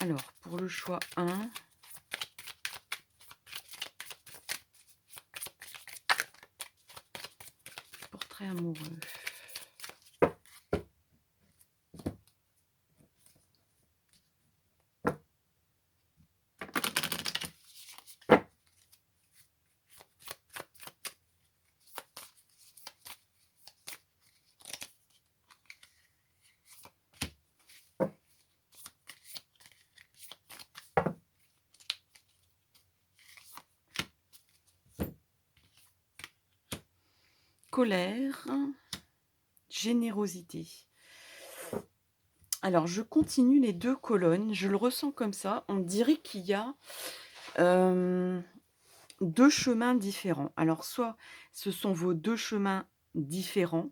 Alors, pour le choix 1, portrait amoureux. Colère, générosité. Alors, je continue les 2 colonnes, je le ressens comme ça. On dirait qu'il y a, hem, 2 chemins différents. Alors, soit ce sont vos 2 chemins différents,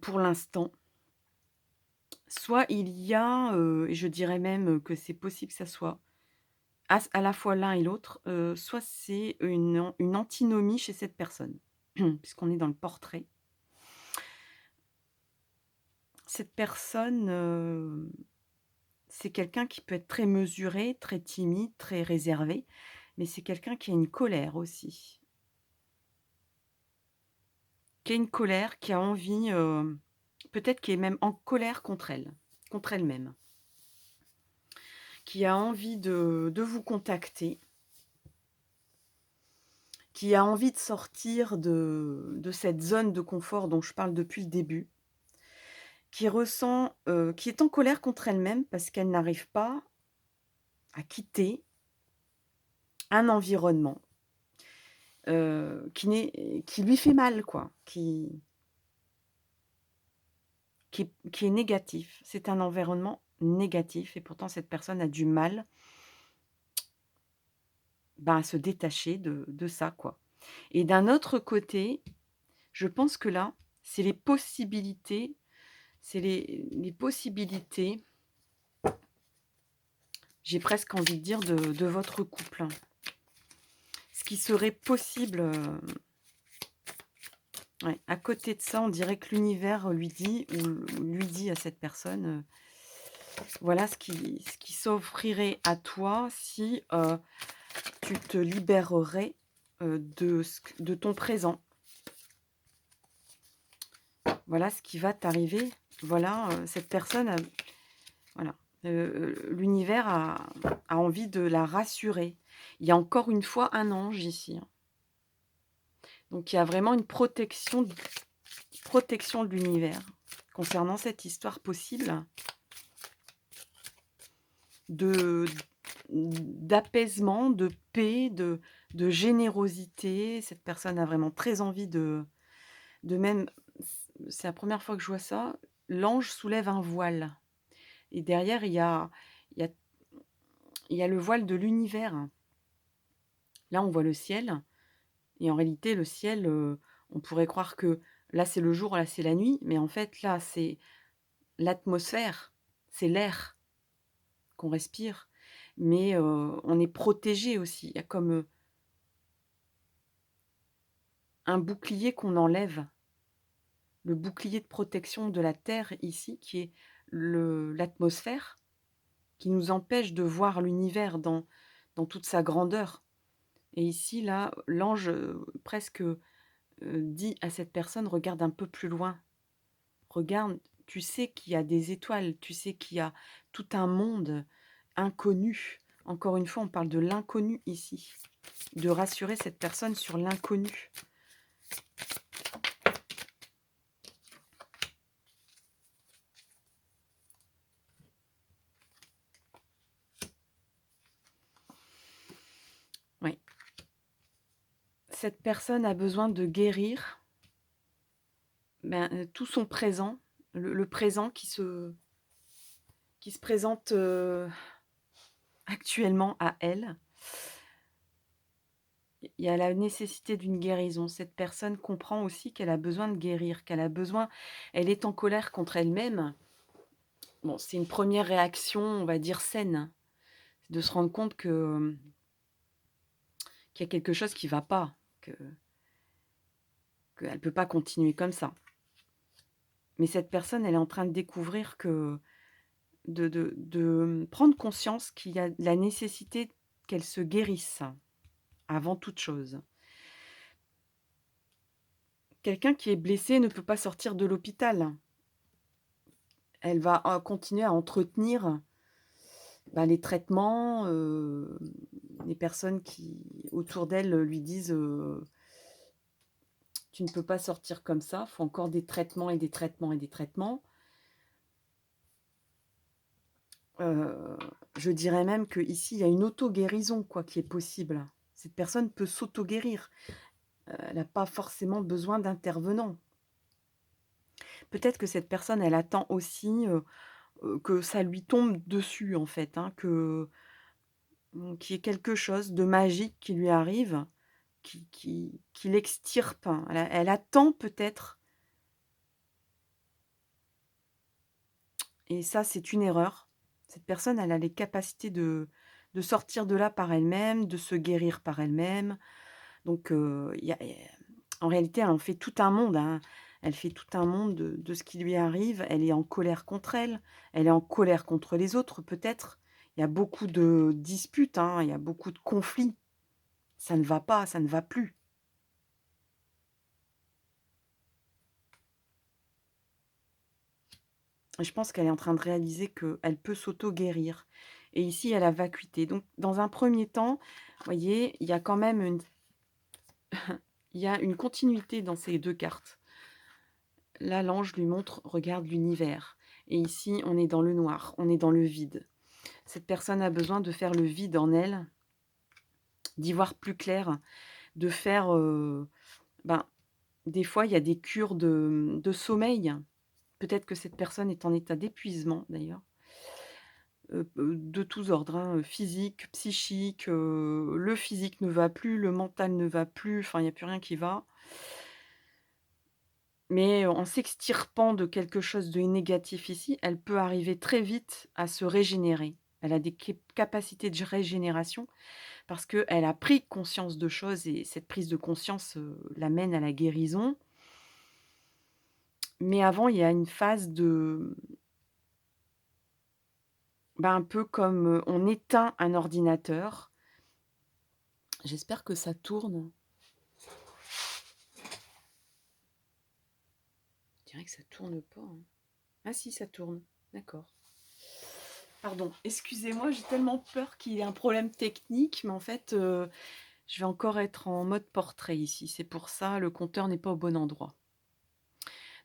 pour l'instant, soit il y a, et je dirais même que c'est possible que ça soit à la fois l'un et l'autre, soit c'est une antinomie chez cette personne, puisqu'on est dans le portrait. Cette personne, c'est quelqu'un qui peut être très mesuré, très timide, très réservé, mais c'est quelqu'un qui a une colère aussi. Qui a une colère, qui a envie, peut-être qui est même en colère contre elle-même. Qui a envie de vous contacter, qui a envie de sortir de cette zone de confort dont je parle depuis le début, qui ressent, qui est en colère contre elle-même parce qu'elle n'arrive pas à quitter un environnement, qui lui fait mal quoi, qui est négatif. C'est un environnement négatif et pourtant cette personne a du mal, ben, à se détacher de ça quoi. Et d'un autre côté, je pense que là, c'est les possibilités, c'est les possibilités, j'ai presque envie de dire de votre couple, hein. Ce qui serait possible, ouais, à côté de ça, on dirait que l'univers lui dit ou lui dit à cette personne, voilà ce qui s'offrirait à toi si, tu te libérerais, de ton présent. Voilà ce qui va t'arriver. Voilà, cette personne a voilà, l'univers a envie de la rassurer. Il y a encore une fois un ange ici, hein. Donc il y a vraiment une protection de l'univers concernant cette histoire possible de d'apaisement, de paix, de générosité. Cette personne a vraiment très envie de même c'est la première fois que je vois ça, l'ange soulève un voile et derrière il y a il y a le voile de l'univers. Là, on voit le ciel et en réalité le ciel, on pourrait croire que là, c'est le jour, là, c'est la nuit, mais en fait, là, c'est l'atmosphère, c'est l'air qu'on respire, mais on est protégé aussi. Il y a comme, un bouclier qu'on enlève, le bouclier de protection de la terre ici qui est l'atmosphère, qui nous empêche de voir l'univers dans toute sa grandeur et ici, là, l'ange, presque, dit à cette personne: «Regarde un peu plus loin, regarde, tu sais qu'il y a des étoiles, tu sais qu'il y a tout un monde inconnu». Encore une fois, on parle de l'inconnu ici, de rassurer cette personne sur l'inconnu. Oui. Cette personne a besoin de guérir, ben, tout son présent, le présent qui se présente, actuellement à elle. Il y a la nécessité d'une guérison. Cette personne comprend aussi qu'elle a besoin de guérir, qu'elle a besoin elle est en colère contre elle-même. Bon, c'est une première réaction, on va dire saine, de se rendre compte que, qu'il y a quelque chose qui va pas, qu'elle peut pas continuer comme ça. Mais cette personne, elle est en train de découvrir que prendre conscience qu'il y a la nécessité qu'elle se guérisse, avant toute chose. Quelqu'un qui est blessé ne peut pas sortir de l'hôpital. Elle va, continuer à entretenir, bah, les traitements, les personnes qui autour d'elle, lui disent: «Tu ne peux pas sortir comme ça, faut encore des traitements et des traitements et des traitements». Heu, je dirais même qu'ici, il y a une auto-guérison, quoi, qui est possible. Cette personne peut s'auto-guérir. Elle n'a pas forcément besoin d'intervenants. Peut-être que cette personne, elle attend aussi, que ça lui tombe dessus, en fait, hein, qu'il y ait quelque chose de magique qui lui arrive, qui l'extirpe. Elle attend peut-être, et ça, c'est une erreur. Cette personne, elle a les capacités de sortir de là par elle-même, de se guérir par elle-même. Donc, il y a en réalité, elle en fait tout un monde, hein. Elle fait tout un monde de ce qui lui arrive. Elle est en colère contre elle, elle est en colère contre les autres peut-être. Il y a beaucoup de disputes, hein, il y a beaucoup de conflits. Ça ne va pas, ça ne va plus. Et je pense qu'elle est en train de réaliser qu'elle peut s'auto-guérir. Et ici, il y a la vacuité. Donc dans un premier temps, vous voyez, il y a une continuité dans ces 2 cartes. Là, l'ange lui montre: «Regarde l'univers», et ici, on est dans le noir, on est dans le vide. Cette personne a besoin de faire le vide en elle, d'y voir plus clair, de faire, ben, des fois, il y a des cures de sommeil. Peut-être que cette personne est en état d'épuisement d'ailleurs, de tous ordres, hein, physique, psychique, le physique ne va plus, le mental ne va plus, enfin, il y a plus rien qui va. Mais en s'extirpant de quelque chose de négatif ici, elle peut arriver très vite à se régénérer. Elle a des capacités de régénération parce qu'elle a pris conscience de choses, et cette prise de conscience, l'amène à la guérison. Mais avant, il y a une phase de, bah, un peu comme, on éteint un ordinateur. J'espère que ça tourne. Je dirais que ça tourne pas, hein. Ah si, ça tourne. D'accord. Pardon, excusez-moi, j'ai tellement peur qu'il y ait un problème technique, mais en fait, je vais encore être en mode portrait ici. C'est pour ça, le compteur n'est pas au bon endroit.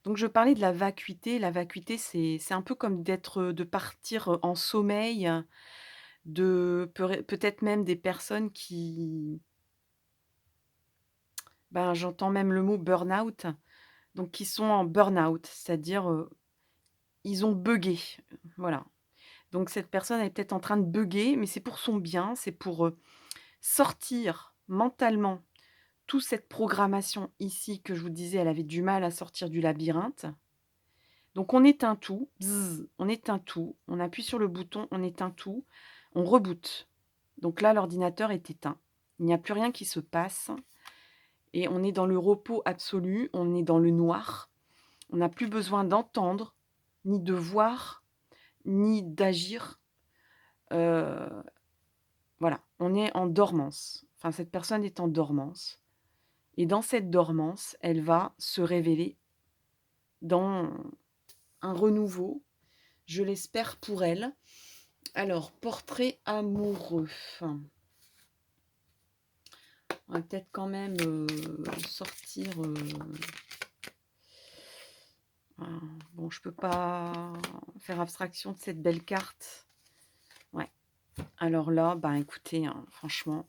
Donc je parlais de la vacuité. La vacuité, c'est un peu comme de partir, en sommeil, peut-être même des personnes qui, ben, j'entends même le mot burn-out, donc qui sont en burn-out, c'est-à-dire, ils ont buggé, voilà. Donc cette personne, elle est peut-être en train de bugger, mais c'est pour son bien, c'est pour, sortir mentalement toute cette programmation ici que je vous disais, elle avait du mal à sortir du labyrinthe. Donc on éteint tout, bzz, on éteint tout, on appuie sur le bouton, on éteint tout, on reboot. Donc là, l'ordinateur est éteint. Il n'y a plus rien qui se passe et on est dans le repos absolu, on est dans le noir. On n'a plus besoin d'entendre, ni de voir, ni d'agir. Heu, voilà, on est en dormance. Enfin, cette personne est en dormance, et dans cette dormance, elle va se révéler dans un renouveau, je l'espère pour elle. Alors, portrait amoureux. On va peut-être quand même, sortir, bon, je peux pas faire abstraction de cette belle carte. Ouais, alors là, ben, écoutez, hein, franchement,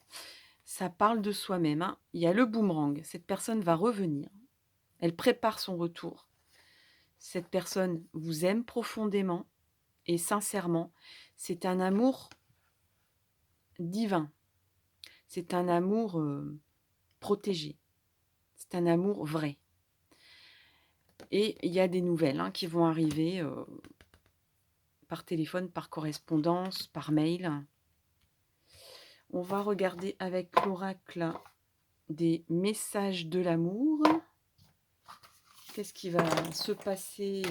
ça parle de soi-même, hein. Il y a le boomerang, cette personne va revenir, elle prépare son retour. Cette personne vous aime profondément et sincèrement. C'est un amour divin, c'est un amour, protégé, c'est un amour vrai, et il y a des nouvelles, hein, qui vont arriver, par téléphone, par correspondance, par mail. On va regarder avec l'oracle des messages de l'amour. Qu'est-ce qui va se passer,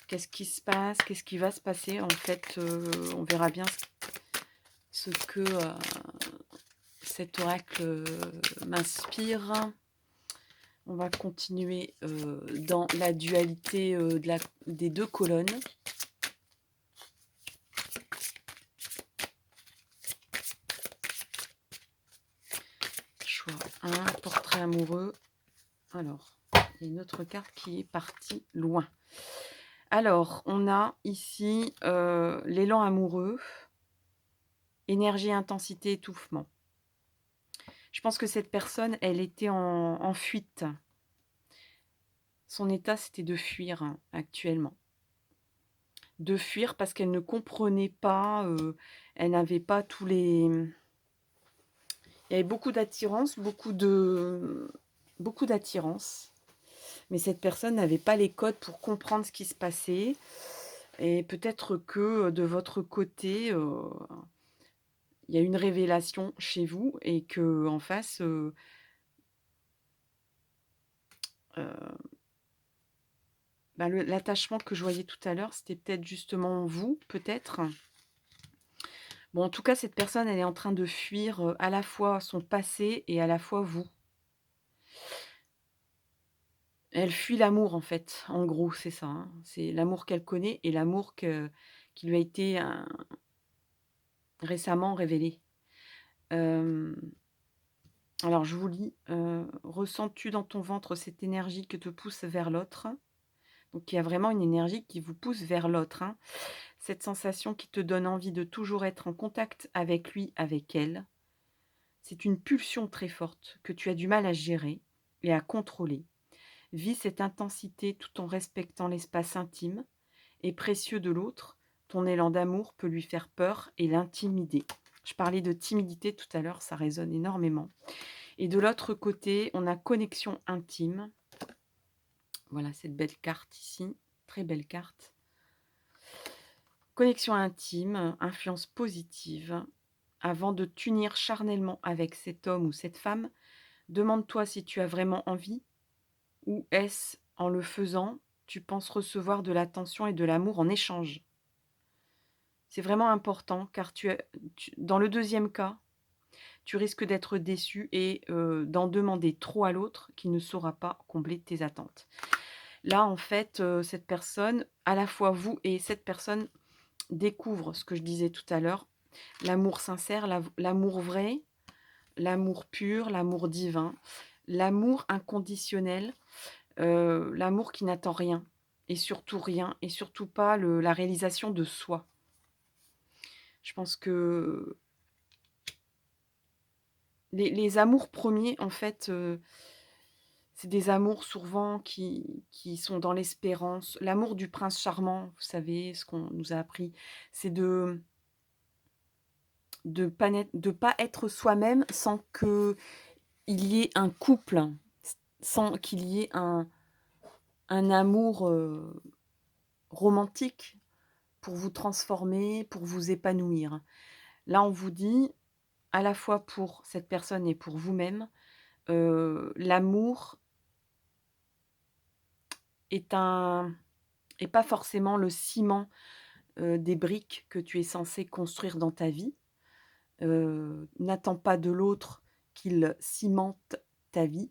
Qu'est-ce qui se passe? Qu'est-ce qui va se passer? En fait, on verra bien ce que, cet oracle, m'inspire. On va continuer, dans la dualité, des 2 colonnes. Choix 1, portrait amoureux. Alors, il y a une autre carte qui est partie loin. Alors, on a ici, l'élan amoureux, énergie, intensité, étouffement. Je pense que cette personne, elle était en fuite. Son état, c'était de fuir, actuellement. De fuir parce qu'elle ne comprenait pas, elle n'avait pas tous les il y avait beaucoup d'attirance, mais cette personne n'avait pas les codes pour comprendre ce qui se passait et peut-être que, de votre côté, il y a une révélation chez vous et qu'en face, heu, bah, l'attachement que je voyais tout à l'heure, c'était peut-être justement vous, peut-être? Bon, en tout cas, cette personne, elle est en train de fuir, à la fois son passé et à la fois vous. Elle fuit l'amour, en fait, en gros, c'est ça, hein. C'est l'amour qu'elle connaît et l'amour qui lui a été, récemment révélé. Hem, alors je vous lis, «Ressens-tu dans ton ventre cette énergie que te pousse vers l'autre?» Donc il y a vraiment une énergie qui vous pousse vers l'autre, hein. Cette sensation qui te donne envie de toujours être en contact avec lui, avec elle. C'est une pulsion très forte que tu as du mal à gérer et à contrôler. Vis cette intensité tout en respectant l'espace intime et précieux de l'autre. Ton élan d'amour peut lui faire peur et l'intimider. Je parlais de timidité tout à l'heure, ça résonne énormément. Et de l'autre côté, on a connexion intime. Voilà cette belle carte ici, très belle carte. Connexion intime, influence positive. Avant de t'unir charnellement avec cet homme ou cette femme, demande-toi si tu as vraiment envie ou est-ce en le faisant, tu penses recevoir de l'attention et de l'amour en échange. C'est vraiment important car dans le deuxième cas, tu risques d'être déçu et d'en demander trop à l'autre qui ne saura pas combler tes attentes. Là, en fait, cette personne, à la fois vous et cette personne découvre ce que je disais tout à l'heure, l'amour sincère, l'amour vrai, l'amour pur, l'amour divin, l'amour inconditionnel, l'amour qui n'attend rien et surtout pas la réalisation de soi. Je pense que les amours premiers, en fait, c'est des amours souvent qui sont dans l'espérance. L'amour du prince charmant, vous savez, ce qu'on nous a appris, c'est de pas être soi-même sans qu'il y ait un couple, sans qu'il y ait un amour, romantique pour vous transformer, pour vous épanouir. Là, on vous dit, à la fois pour cette personne et pour vous-même, l'amour est un est pas forcément le ciment, des briques que tu es censé construire dans ta vie. N'attends pas de l'autre qu'il cimente ta vie,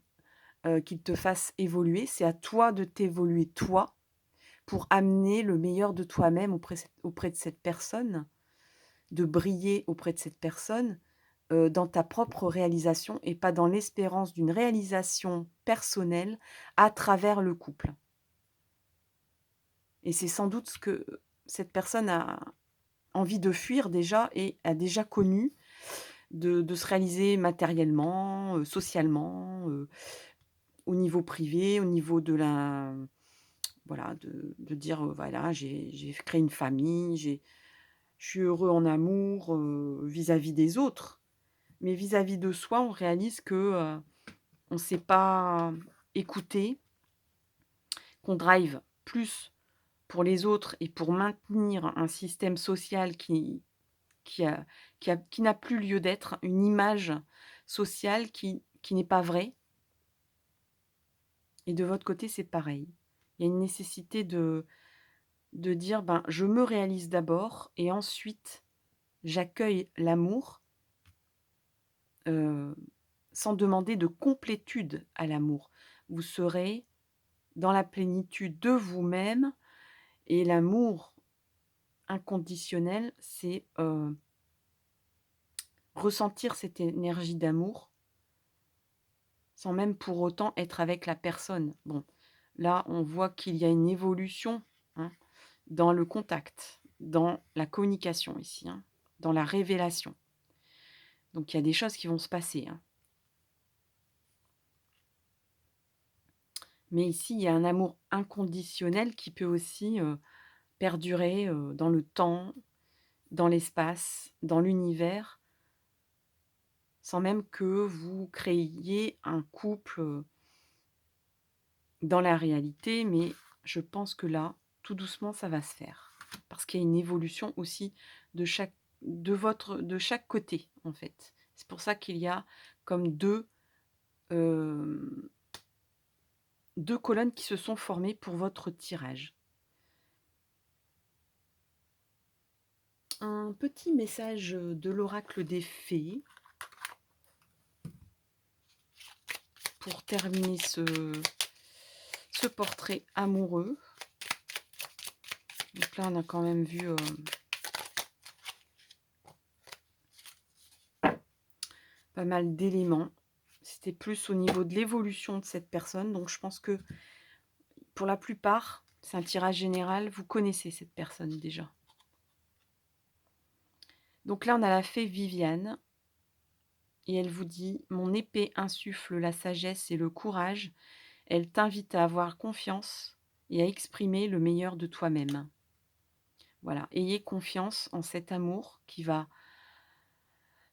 qu'il te fasse évoluer. C'est à toi de t'évoluer toi, pour amener le meilleur de toi-même auprès de cette personne, de briller auprès de cette personne, dans ta propre réalisation et pas dans l'espérance d'une réalisation personnelle à travers le couple. Et c'est sans doute ce que cette personne a envie de fuir déjà et a déjà connu, de se réaliser matériellement, socialement, au niveau privé, au niveau de la voilà, de dire, voilà, j'ai créé une famille, je suis heureux en amour, vis-à-vis des autres. Mais vis-à-vis de soi, on réalise que, on ne s'est pas écouté, qu'on drive plus pour les autres et pour maintenir un système social qui a qui n'a plus lieu d'être, une image sociale qui n'est pas vraie et de votre côté, c'est pareil. Il y a une nécessité de dire: «Ben, je me réalise d'abord et ensuite j'accueille l'amour», heu, sans demander de complétude à l'amour. Vous serez dans la plénitude de vous-même et l'amour inconditionnel, c'est, ressentir cette énergie d'amour sans même pour autant être avec la personne. Bon, là, on voit qu'il y a une évolution, hein, dans le contact, dans la communication ici, hein, dans la révélation. Donc il y a des choses qui vont se passer, hein. Mais ici, il y a un amour inconditionnel qui peut aussi, perdurer, dans le temps, dans l'espace, dans l'univers, sans même que vous créiez un couple, dans la réalité. Mais je pense que là, tout doucement, ça va se faire. Parce qu'il y a une évolution aussi de chaque côté, en fait. C'est pour ça qu'il y a comme 2 colonnes qui se sont formées pour votre tirage. Un petit message, de l'oracle des fées pour terminer ce portrait amoureux. Donc là, on a quand même vu, pas mal d'éléments. C'était plus au niveau de l'évolution de cette personne, donc je pense que pour la plupart, c'est un tirage général, vous connaissez cette personne déjà. Donc là, on a la fée Viviane et elle vous dit: «Mon épée insuffle la sagesse et le courage. Elle t'invite à avoir confiance et à exprimer le meilleur de toi-même». Voilà, ayez confiance en cet amour qui va,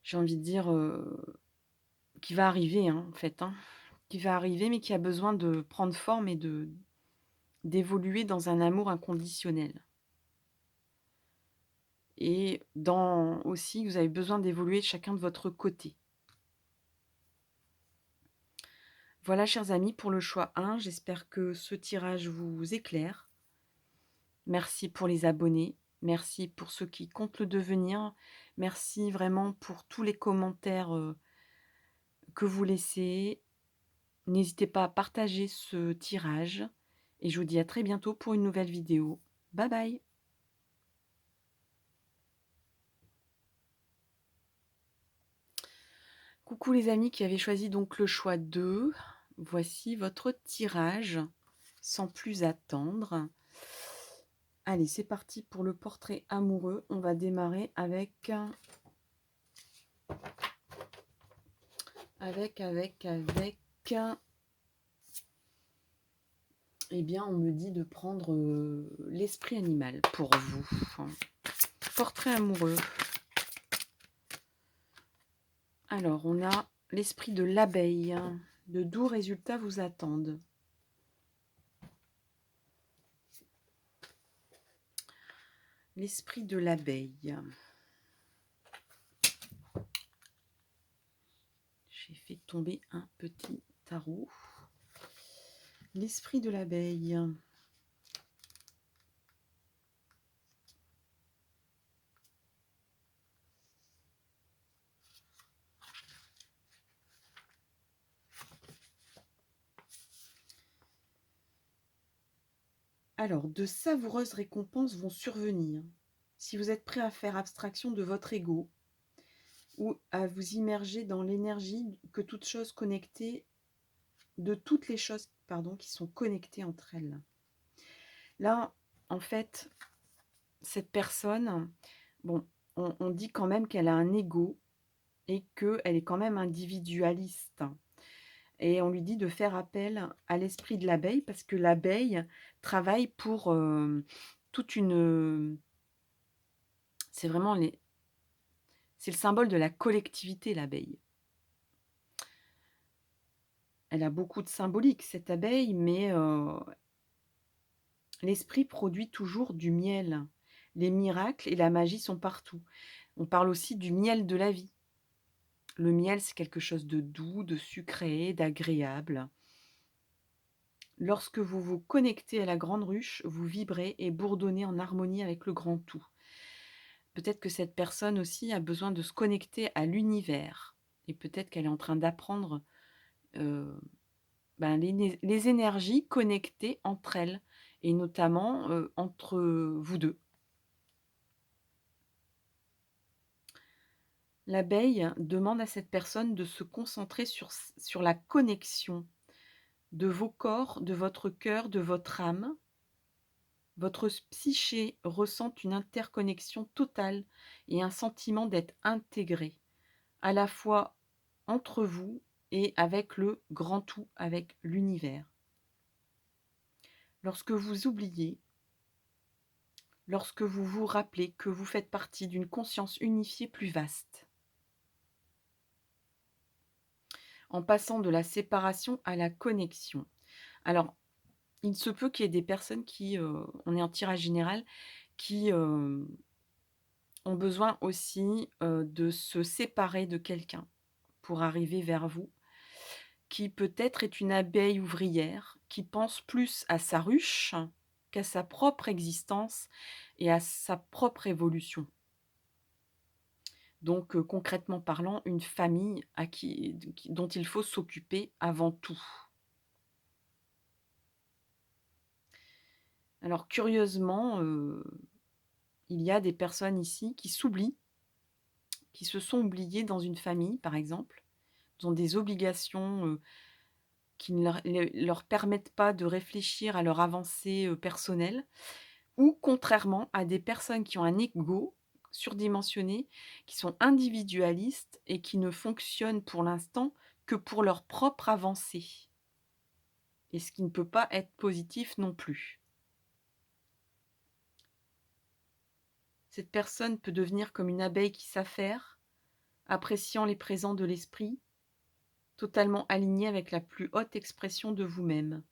j'ai envie de dire, qui va arriver, hein, en fait, hein. Qui va arriver, mais qui a besoin de prendre forme et d'évoluer dans un amour inconditionnel. Et dans aussi, vous avez besoin d'évoluer chacun de votre côté. Voilà, chers amis, pour le choix 1. J'espère que ce tirage vous éclaire. Merci pour les abonnés. Merci pour ceux qui comptent le devenir. Merci vraiment pour tous les commentaires, que vous laissez. N'hésitez pas à partager ce tirage et je vous dis à très bientôt pour une nouvelle vidéo. Bye bye. Coucou les amis qui avaient choisi donc le choix 2. Voici votre tirage, sans plus attendre. Allez, c'est parti pour le portrait amoureux. On va démarrer avec eh bien, on me dit de prendre l'esprit animal pour vous. Portrait amoureux. Alors, on a l'esprit de l'abeille. De doux résultats vous attendent. L'esprit de l'abeille. J'ai fait tomber un petit tarot. L'esprit de l'abeille. Alors, de savoureuses récompenses vont survenir. Si vous êtes prêt à faire abstraction de votre ego ou à vous immerger dans l'énergie que toutes choses connectées, de toutes les choses, pardon, qui sont connectées entre elles. Là, en fait, cette personne, bon, on dit quand même qu'elle a un ego et qu'elle est quand même individualiste. Et on lui dit de faire appel à l'esprit de l'abeille parce que l'abeille travaille pour toute une. C'est vraiment c'est le symbole de la collectivité, l'abeille. Elle a beaucoup de symbolique, cette abeille, mais l'esprit produit toujours du miel. Les miracles et la magie sont partout. On parle aussi du miel de la vie. Le miel, c'est quelque chose de doux, de sucré, d'agréable. Lorsque vous vous connectez à la grande ruche, vous vibrez et bourdonnez en harmonie avec le grand tout. Peut-être que cette personne aussi a besoin de se connecter à l'univers et peut-être qu'elle est en train d'apprendre, heu, les énergies connectées entre elles et notamment, entre, vous 2. L'abeille demande à cette personne de se concentrer sur la connexion de vos corps, de votre cœur, de votre âme. Votre psyché ressent une interconnexion totale et un sentiment d'être intégré, à la fois entre vous et avec le grand tout, avec l'univers. Lorsque vous oubliez, lorsque vous vous rappelez que vous faites partie d'une conscience unifiée plus vaste, en passant de la séparation à la connexion. Alors, il se peut qu'il y ait des personnes qui, on est en tirage général, qui, ont besoin aussi, de se séparer de quelqu'un pour arriver vers vous, qui peut-être est une abeille ouvrière, qui pense plus à sa ruche qu'à sa propre existence et à sa propre évolution. Donc, concrètement parlant, une famille à dont il faut s'occuper avant tout. Alors curieusement, il y a des personnes ici qui s'oublient, qui se sont oubliées dans une famille, par exemple. Ils ont des obligations, qui ne leur permettent pas de réfléchir à leur avancée, personnelle, ou contrairement à des personnes qui ont un ego surdimensionné, qui sont individualistes et qui ne fonctionnent pour l'instant que pour leur propre avancée, et ce qui ne peut pas être positif non plus. Cette personne peut devenir comme une abeille qui s'affaire, appréciant les présents de l'esprit, totalement alignée avec la plus haute expression de vous-même.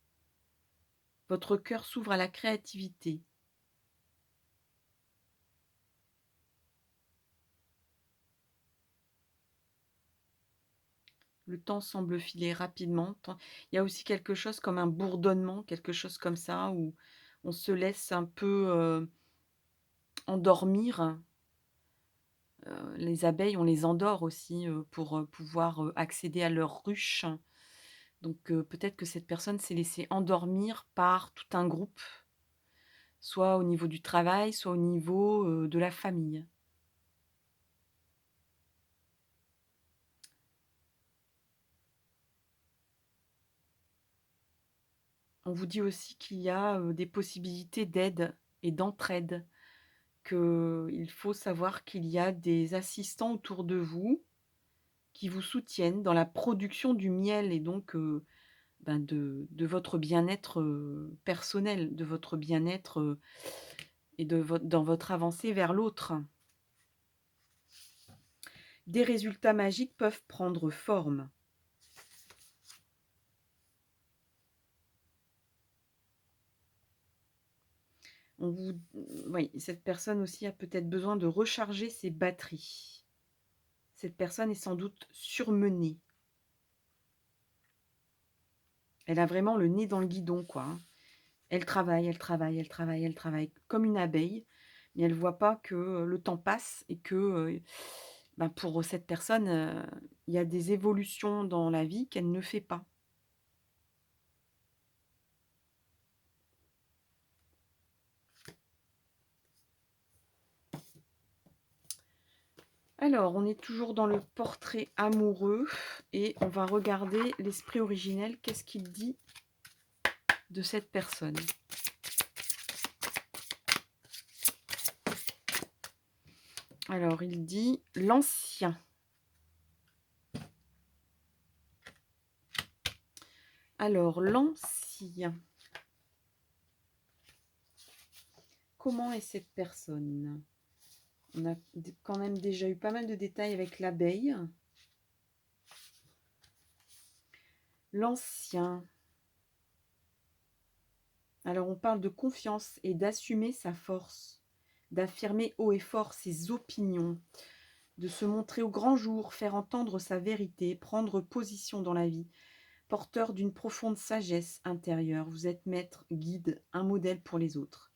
Votre cœur s'ouvre à la créativité. Le temps semble filer rapidement. Il y a aussi quelque chose comme un bourdonnement, quelque chose comme ça, où on se laisse un peu, endormir. Les abeilles, on les endort aussi, pour, pouvoir, accéder à leur ruche. Donc, peut-être que cette personne s'est laissée endormir par tout un groupe, soit au niveau du travail, soit au niveau, de la famille. On vous dit aussi qu'il y a, des possibilités d'aide et d'entraide, qu'il faut savoir qu'il y a des assistants autour de vous qui vous soutiennent dans la production du miel et donc, de votre bien-être, personnel, de votre bien-être, et dans votre avancée vers l'autre. Des résultats magiques peuvent prendre forme. On vous Oui, cette personne aussi a peut-être besoin de recharger ses batteries. Cette personne est sans doute surmenée. Elle a vraiment le nez dans le guidon, quoi, hein. Elle travaille, elle travaille, elle travaille, elle travaille comme une abeille, mais elle voit pas que, le temps passe et que, pour cette personne, il y a des évolutions dans la vie qu'elle ne fait pas. Alors, on est toujours dans le portrait amoureux et on va regarder l'esprit originel, qu'est-ce qu'il dit de cette personne? Alors, il dit: «L'ancien». Alors, l'ancien, comment est cette personne? On a quand même déjà eu pas mal de détails avec l'abeille. L'ancien. Alors, on parle de confiance et d'assumer sa force, d'affirmer haut et fort ses opinions, de se montrer au grand jour, faire entendre sa vérité, prendre position dans la vie, porteur d'une profonde sagesse intérieure. Vous êtes maître, guide, un modèle pour les autres.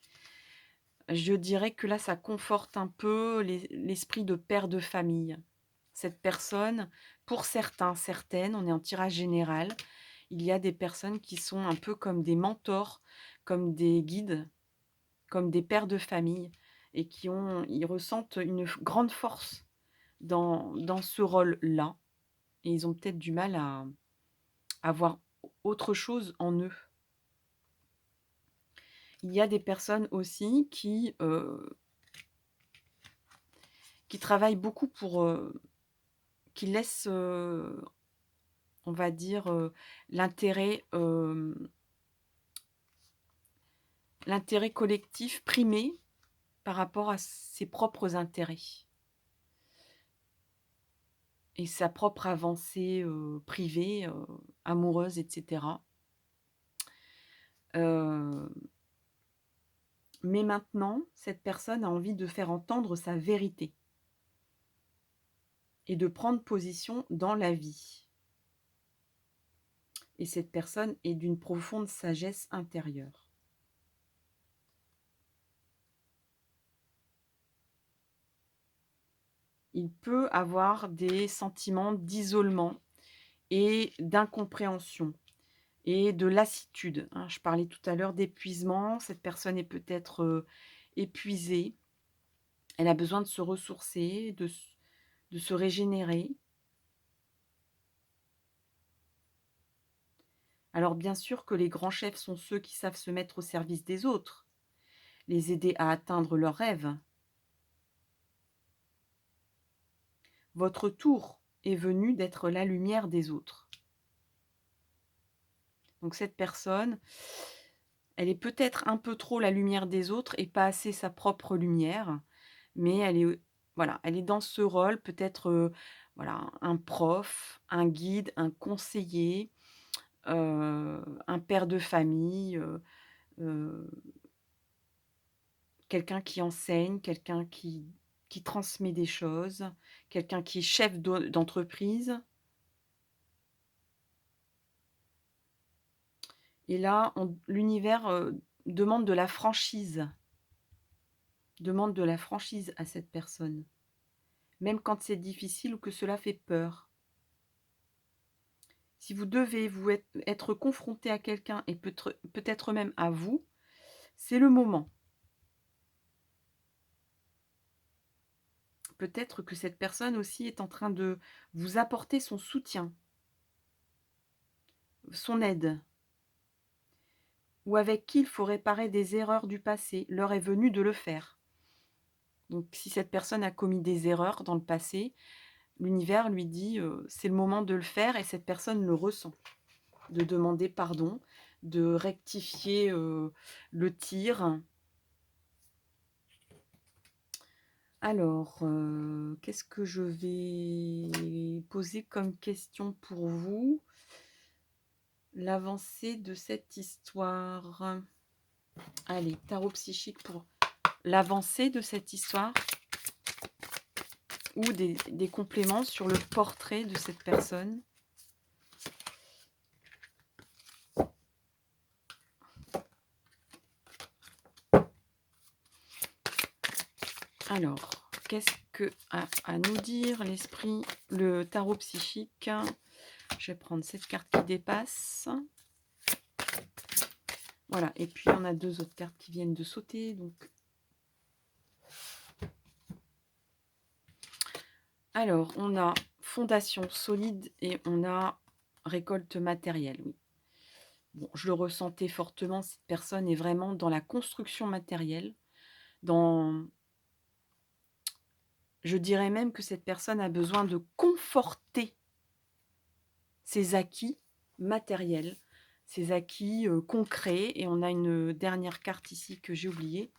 Je dirais que là, ça conforte un peu l'esprit de père de famille. Cette personne, pour certains, certaines, on est en tirage général, il y a des personnes qui sont un peu comme des mentors, comme des guides, comme des pères de famille et ils ressentent une grande force dans ce rôle-là et ils ont peut-être du mal à voir autre chose en eux. Il y a des personnes aussi qui travaillent beaucoup qui laissent, on va dire, l'intérêt collectif primer par rapport à ses propres intérêts et sa propre avancée, privée, amoureuse et cetera. Heu, mais maintenant, cette personne a envie de faire entendre sa vérité et de prendre position dans la vie. Et cette personne est d'une profonde sagesse intérieure. Il peut avoir des sentiments d'isolement et d'incompréhension et de lassitude, hein. Je parlais tout à l'heure d'épuisement. Cette personne est peut-être, épuisée. Elle a besoin de se ressourcer, de se régénérer. Alors bien sûr que les grands chefs sont ceux qui savent se mettre au service des autres, les aider à atteindre leurs rêves. Votre tour est venu d'être la lumière des autres. Donc cette personne, elle est peut-être un peu trop la lumière des autres et pas assez sa propre lumière, mais voilà, elle est dans ce rôle peut-être, voilà, un prof, un guide, un conseiller, un père de famille, heu, quelqu'un qui enseigne, quelqu'un qui transmet des choses, quelqu'un qui est chef d'entreprise. Et là, l'univers, demande de la franchise, demande de la franchise à cette personne, même quand c'est difficile ou que cela fait peur. Si vous devez être confronté à quelqu'un et peut-être même à vous, c'est le moment. Peut-être que cette personne aussi est en train de vous apporter son soutien, son aide, ou avec qui il faut réparer des erreurs du passé. L'heure est venue de le faire. Donc si cette personne a commis des erreurs dans le passé, l'univers lui dit, c'est le moment de le faire et cette personne le ressent. De demander pardon, de rectifier, le tir. Alors, qu'est-ce que je vais poser comme question pour vous? L'avancée de cette histoire. Allez, tarot psychique pour l'avancée de cette histoire ou des compléments sur le portrait de cette personne. Alors, qu'est-ce que a à nous dire l'esprit, le tarot psychique? Je vais prendre cette carte qui dépasse. Voilà, et puis on a 2 autres cartes qui viennent de sauter, donc. Alors, on a fondation solide et on a récolte matérielle, oui. Bon, je le ressentais fortement, cette personne est vraiment dans la construction matérielle, je dirais même que cette personne a besoin de conforter ses acquis matériels, ses acquis, concrets et on a une dernière carte ici que j'ai oubliée,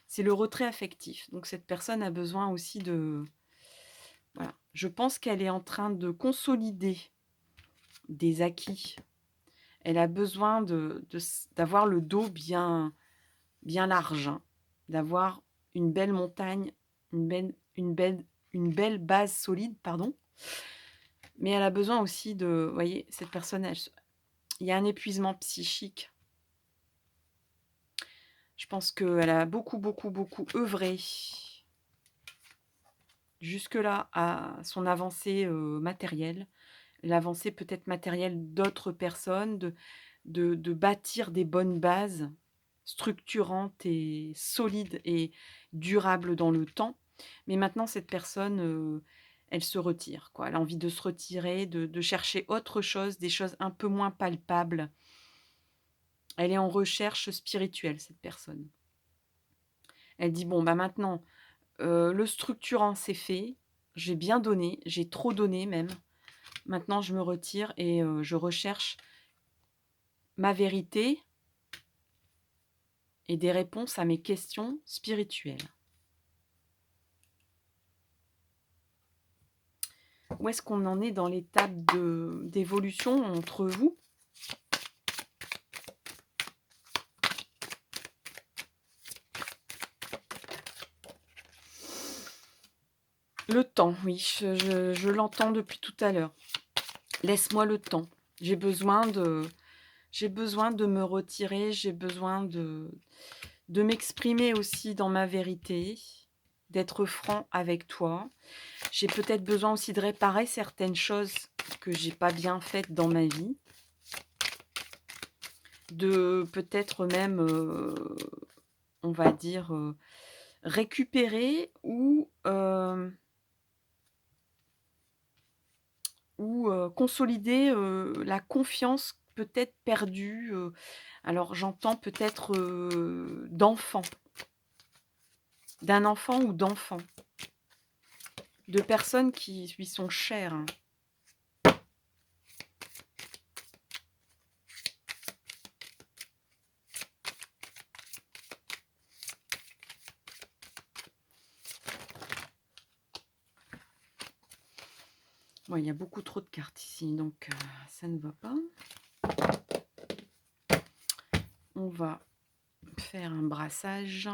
c'est le retrait affectif. Donc cette personne a besoin aussi voilà, je pense qu'elle est en train de consolider des acquis. Elle a besoin d'avoir le dos bien large, hein, d'avoir une belle montagne, une belle base solide, pardon. Mais elle a besoin aussi vous voyez, cette personne, Il y a un épuisement psychique. Je pense qu'elle a beaucoup, beaucoup, beaucoup œuvré jusque-là à son avancée, matérielle, l'avancée peut-être matérielle d'autres personnes, de bâtir des bonnes bases structurantes et solides et durables dans le temps. Mais maintenant cette personne, elle se retire, quoi. Elle a envie de se retirer, de chercher autre chose, des choses un peu moins palpables. Elle est en recherche spirituelle, cette personne. Elle dit: «Bon, bah, maintenant, le structurant, c'est fait. J'ai bien donné, j'ai trop donné même. Maintenant, je me retire et je recherche ma vérité et des réponses à mes questions spirituelles». Où est-ce qu'on en est dans l'étape d'évolution entre vous? Le temps, oui, je l'entends depuis tout à l'heure. Laisse-moi le temps. J'ai besoin de j'ai besoin de me retirer, j'ai besoin de m'exprimer aussi dans ma vérité, d'être franc avec toi. J'ai peut-être besoin aussi de réparer certaines choses que j'ai pas bien faites dans ma vie. De peut-être même, on va dire, récupérer ou consolider, la confiance peut-être perdue, alors j'entends peut-être, d'un enfant ou d'enfants, de personnes qui lui sont chères, hein. Ouais, il y a beaucoup trop de cartes ici, donc ça ne va pas. On va faire un brassage.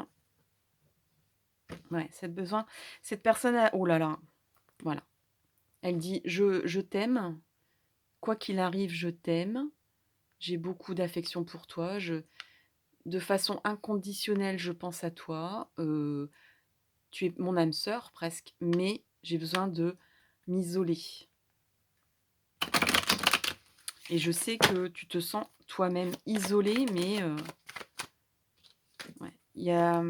Ouais, cette personne a oh là là, voilà. Elle dit: «Je t'aime, quoi qu'il arrive, je t'aime. J'ai beaucoup d'affection pour toi. De façon inconditionnelle, je pense à toi. Tu es mon âme sœur presque, mais j'ai besoin de m'isoler et je sais que tu te sens toi-même isolé, mais ouais, il y a,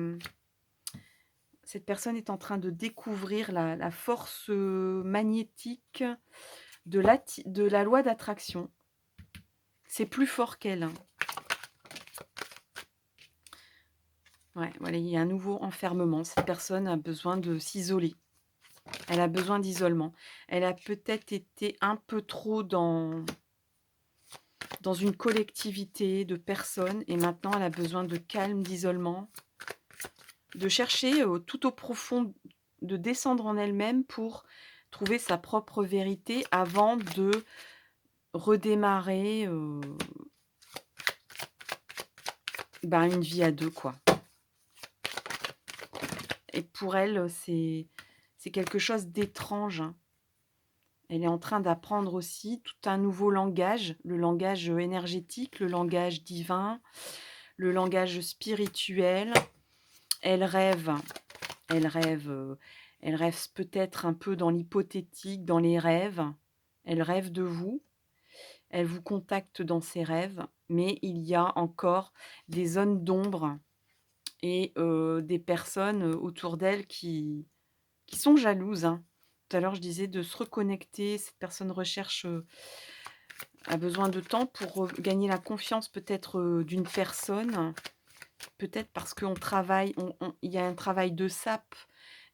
cette personne est en train de découvrir la force, magnétique de la loi d'attraction. C'est plus fort qu'elle, hein. Ouais, voilà, il y a un nouveau enfermement. Cette personne a besoin de s'isoler. Elle a besoin d'isolement. Elle a peut-être été un peu trop dans une collectivité de personnes et maintenant elle a besoin de calme, d'isolement, de chercher, tout au profond, de descendre en elle-même pour trouver sa propre vérité avant de redémarrer, ben, une vie à 2 quoi. Et pour elle, c'est quelque chose d'étrange, hein. Elle est en train d'apprendre aussi tout un nouveau langage, le langage, énergétique, le langage divin, le langage spirituel. Elle rêve elle rêve, heu, elle rêve peut-être un peu dans l'hypothétique, dans les rêves. Elle rêve de vous, elle vous contacte dans ses rêves, mais il y a encore des zones d'ombre et des personnes, autour d'elle qui sont jalouses, hein. Tout à l'heure, je disais de se reconnecter. Cette personne recherche, a besoin de temps pour, gagner la confiance peut-être, d'une personne. Peut-être parce qu'on travaille, on il y a un travail de sape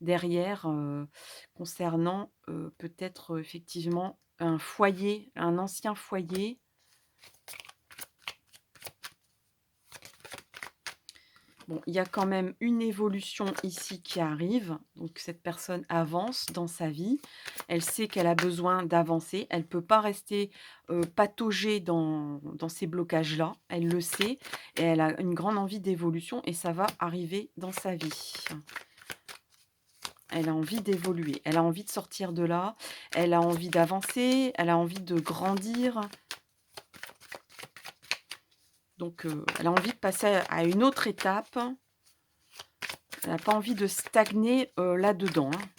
derrière, concernant, peut-être, effectivement un foyer, un ancien foyer. Bon, il y a quand même une évolution ici qui arrive, donc cette personne avance dans sa vie. Elle sait qu'elle a besoin d'avancer, elle ne peut pas rester, patauger dans ces blocages-là. Elle le sait et elle a une grande envie d'évolution et ça va arriver dans sa vie. Elle a envie d'évoluer, elle a envie de sortir de là, elle a envie d'avancer, elle a envie de grandir. Donc elle a envie de passer à une autre étape. Elle n'a pas envie de stagner, là-dedans, hein.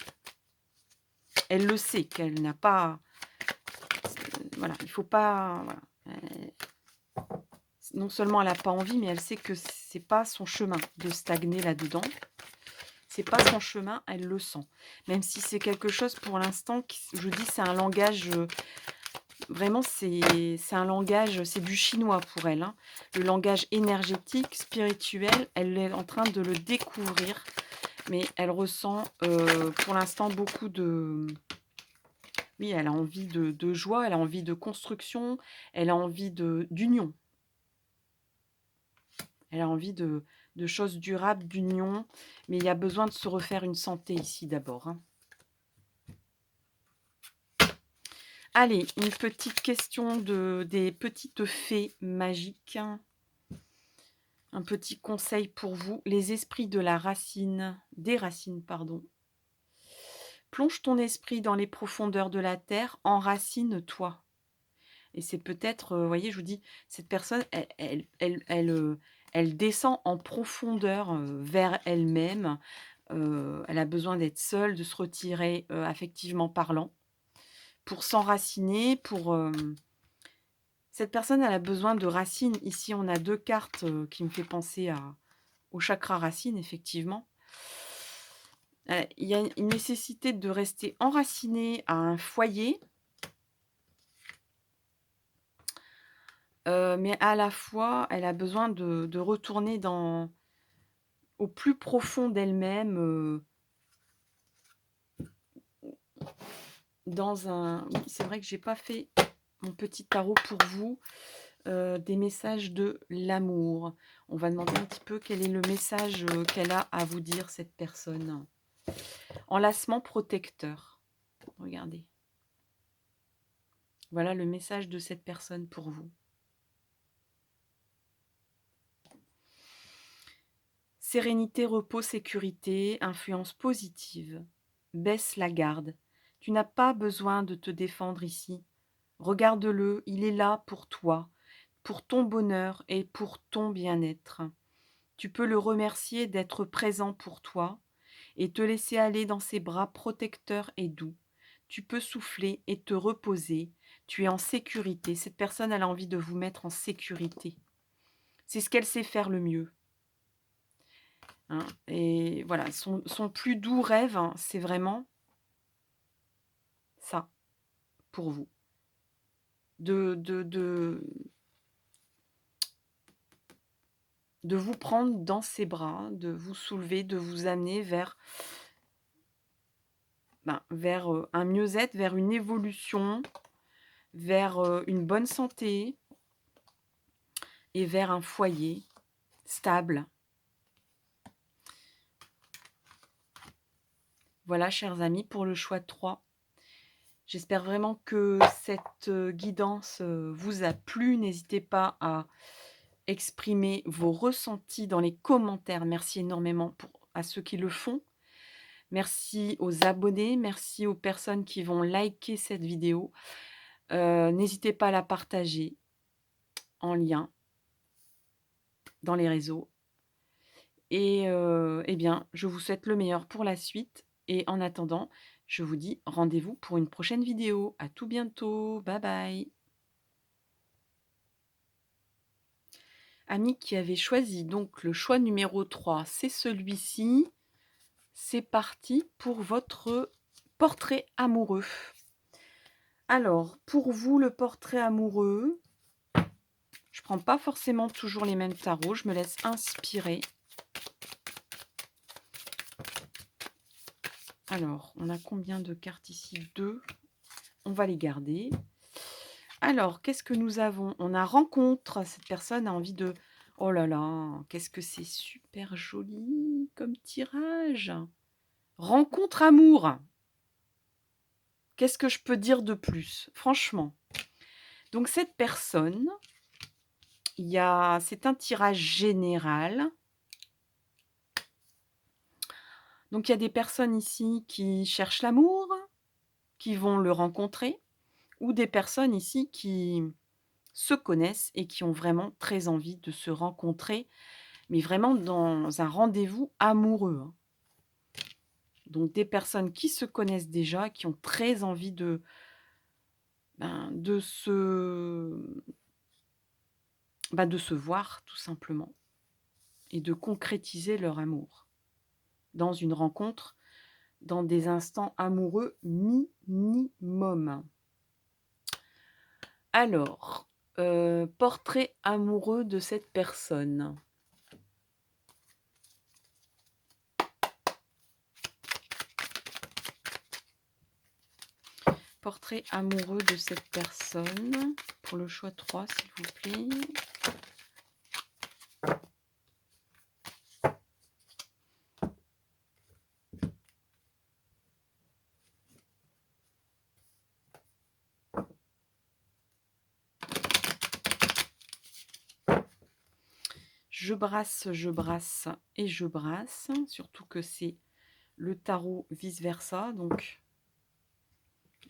Elle le sait qu'elle n'a pas voilà, il faut pas voilà, non seulement elle a pas envie, mais elle sait que c'est pas son chemin de stagner là-dedans. C'est pas son chemin, elle le sent. Même si c'est quelque chose pour l'instant qui je dis c'est un langage, vraiment c'est un langage, c'est du chinois pour elle, hein. Le langage énergétique, spirituel, elle est en train de le découvrir, mais elle ressent, pour l'instant beaucoup de oui, elle a envie de joie, elle a envie de construction, elle a envie d'union. Elle a envie de choses durables, d'union, mais il y a besoin de se refaire une santé ici d'abord, hein. Allez, une petite question des petites fées magiques. Un petit conseil pour vous, les esprits de la racine, des racines, pardon. Plonge ton esprit dans les profondeurs de la terre, enracine-toi. Et c'est peut-être, vous voyez, je vous dis, cette personne, elle descend en profondeur, vers elle-même. Elle a besoin d'être seule, de se retirer, affectivement parlant, pour s'enraciner, pour, cette personne, elle a besoin de racines. Ici, on a 2 cartes, qui me fait penser au chakra racine, effectivement. Il y a une nécessité de rester enracinée à un foyer, mais à la fois, elle a besoin de retourner au plus profond d'elle-même, dans un oui, c'est vrai que j'ai pas fait mon petit tarot pour vous, des messages de l'amour. On va demander un petit peu quel est le message, qu'elle a à vous dire, cette personne. Enlacement protecteur. Regardez. Voilà le message de cette personne pour vous. Sérénité, repos, sécurité, influence positive. Baisse la garde. Tu n'as pas besoin de te défendre ici. Regarde-le, il est là pour toi, pour ton bonheur et pour ton bien-être. Tu peux le remercier d'être présent pour toi et te laisser aller dans ses bras protecteurs et doux. Tu peux souffler et te reposer. Tu es en sécurité. Cette personne, elle a envie de vous mettre en sécurité. C'est ce qu'elle sait faire le mieux, hein. Et voilà, son plus doux rêve, hein, c'est vraiment ça, pour vous. De, de, de, de vous prendre dans ses bras, de vous soulever, de vous amener vers un mieux-être, vers une évolution, vers une bonne santé et vers un foyer stable. Voilà, chers amis, pour le choix 3. J'espère vraiment que cette guidance vous a plu. N'hésitez pas à exprimer vos ressentis dans les commentaires. Merci énormément à ceux qui le font. Merci aux abonnés, merci aux personnes qui vont liker cette vidéo. N'hésitez pas à la partager en lien dans les réseaux. Et eh bien, je vous souhaite le meilleur pour la suite. Et en attendant, je vous dis rendez-vous pour une prochaine vidéo. À tout bientôt. Bye bye. Amis qui avaient choisi donc le choix numéro 3, c'est celui-ci. C'est parti pour votre portrait amoureux. Alors, pour vous, le portrait amoureux, je ne prends pas forcément toujours les mêmes tarots, je me laisse inspirer. Alors, on a combien de cartes ici? 2. On va les garder. Alors, qu'est-ce que nous avons? On a rencontre. Cette personne a envie de... Oh là là, qu'est-ce que c'est super joli comme tirage. Rencontre amour. Qu'est-ce que je peux dire de plus? Franchement. Donc, cette personne, c'est un tirage général. Donc, il y a des personnes ici qui cherchent l'amour, qui vont le rencontrer, ou des personnes ici qui se connaissent et qui ont vraiment très envie de se rencontrer, mais vraiment dans un rendez-vous amoureux, hein. Donc des personnes qui se connaissent déjà, qui ont très envie de de se voir tout simplement et de concrétiser leur amour dans une rencontre, dans des instants amoureux minimum. Alors, portrait amoureux de cette personne. Portrait amoureux de cette personne, pour le choix 3 s'il vous plaît. Je brasse et je brasse, surtout que c'est le tarot vice versa, donc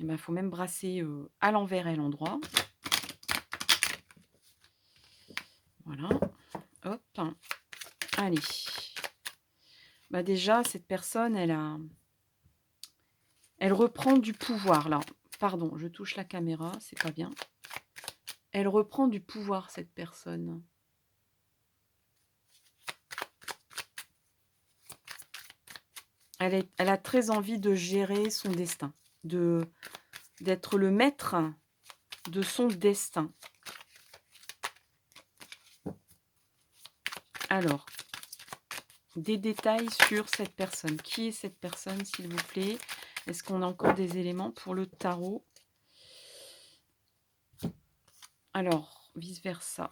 il faut même brasser, à l'envers et à l'endroit. Voilà, hop. Allez. Déjà cette personne elle reprend du pouvoir là. Pardon, je touche la caméra, c'est pas bien. Elle reprend du pouvoir cette personne. Elle a très envie de gérer son destin, d'être le maître de son destin. Alors, des détails sur cette personne. Qui est cette personne, s'il vous plaît? Est-ce qu'on a encore des éléments pour le tarot? Alors, vice versa.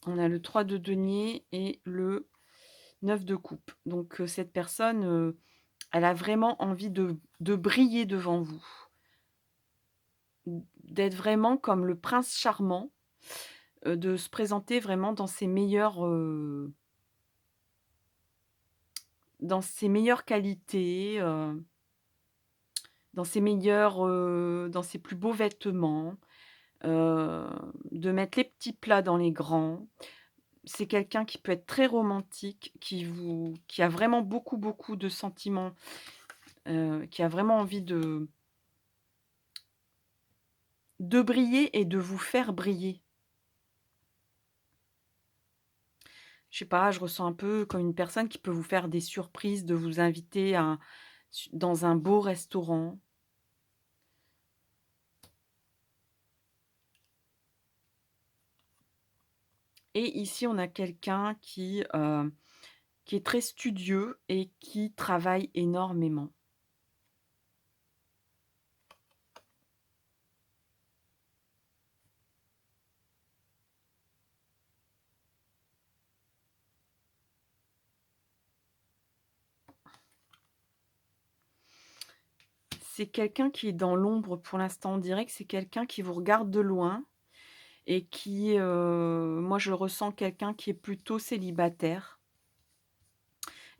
On a le 3 de denier et le 9 de coupe. Donc, cette personne, elle a vraiment envie de briller devant vous. D'être vraiment comme le prince charmant, de se présenter vraiment dans ses meilleures qualités, dans ses plus beaux vêtements, heu, de mettre les petits plats dans les grands. C'est quelqu'un qui peut être très romantique, qui a vraiment beaucoup, beaucoup de sentiments, qui a vraiment envie de briller et de vous faire briller. Je sais pas, je ressens un peu comme une personne qui peut vous faire des surprises, de vous inviter dans un beau restaurant. Et ici, on a quelqu'un qui est très studieux et qui travaille énormément. C'est quelqu'un qui est dans l'ombre pour l'instant. On dirait que c'est quelqu'un qui vous regarde de loin et moi je ressens quelqu'un qui est plutôt célibataire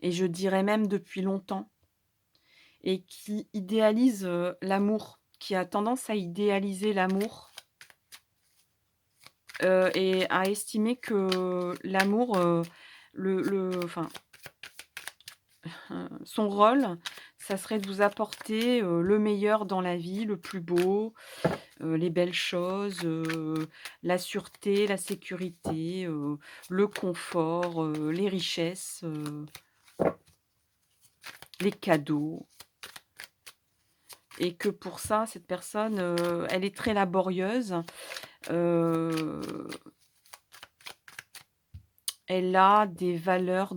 et je dirais même depuis longtemps et qui idéalise, l'amour, qui a tendance à idéaliser l'amour, et à estimer que l'amour, son rôle, ça serait de vous apporter, le meilleur dans la vie, le plus beau, les belles choses, la sûreté, la sécurité, le confort, les richesses, les cadeaux et que pour ça, cette personne, elle est très laborieuse, heu, elle a des valeurs